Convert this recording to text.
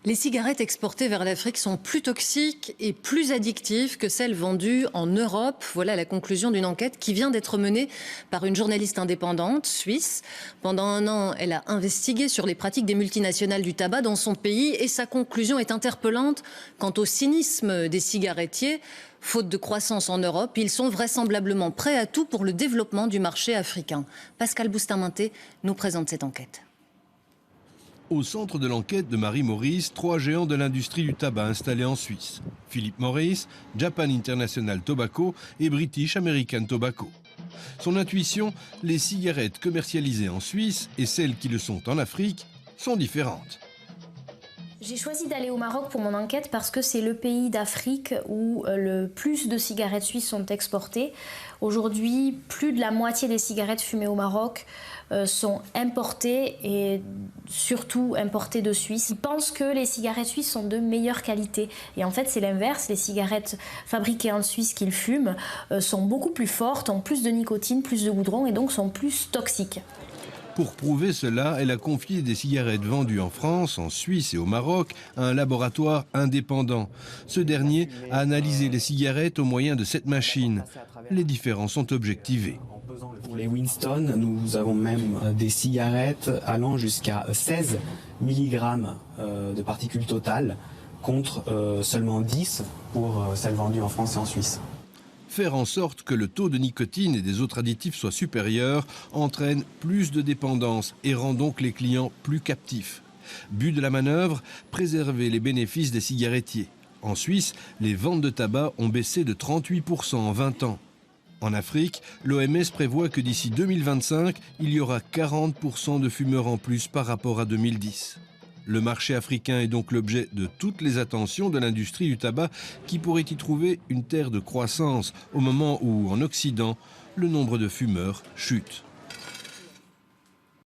Les cigarettes exportées vers l'Afrique sont plus toxiques et plus addictives que celles vendues en Europe. Voilà la conclusion d'une enquête qui vient d'être menée par une journaliste indépendante suisse. Pendant un an, elle a investigué sur les pratiques des multinationales du tabac dans son pays et sa conclusion est interpellante quant au cynisme des cigarettiers. Faute de croissance en Europe, ils sont vraisemblablement prêts à tout pour le développement du marché africain. Pascal Bustamante nous présente cette enquête. Au centre de l'enquête de Marie Maurice, 3 géants de l'industrie du tabac installés en Suisse. Philip Morris, Japan International Tobacco et British American Tobacco. Son intuition, les cigarettes commercialisées en Suisse et celles qui le sont en Afrique sont différentes. J'ai choisi d'aller au Maroc pour mon enquête parce que c'est le pays d'Afrique où le plus de cigarettes suisses sont exportées. Aujourd'hui, plus de la moitié des cigarettes fumées au Maroc sont importées et surtout importées de Suisse. Ils pensent que les cigarettes suisses sont de meilleure qualité. Et en fait, c'est l'inverse. Les cigarettes fabriquées en Suisse qu'ils fument sont beaucoup plus fortes, ont plus de nicotine, plus de goudron et donc sont plus toxiques. Pour prouver cela, elle a confié des cigarettes vendues en France, en Suisse et au Maroc à un laboratoire indépendant. Ce dernier a analysé les cigarettes au moyen de cette machine. Les différences sont objectivées. Pour les Winston, nous avons même des cigarettes allant jusqu'à 16 mg de particules totales contre seulement 10 pour celles vendues en France et en Suisse. Faire en sorte que le taux de nicotine et des autres additifs soit supérieur entraîne plus de dépendance et rend donc les clients plus captifs. But de la manœuvre, préserver les bénéfices des cigarettiers. En Suisse, les ventes de tabac ont baissé de 38% en 20 ans. En Afrique, l'OMS prévoit que d'ici 2025, il y aura 40% de fumeurs en plus par rapport à 2010. Le marché africain est donc l'objet de toutes les attentions de l'industrie du tabac qui pourrait y trouver une terre de croissance au moment où, en Occident, le nombre de fumeurs chute.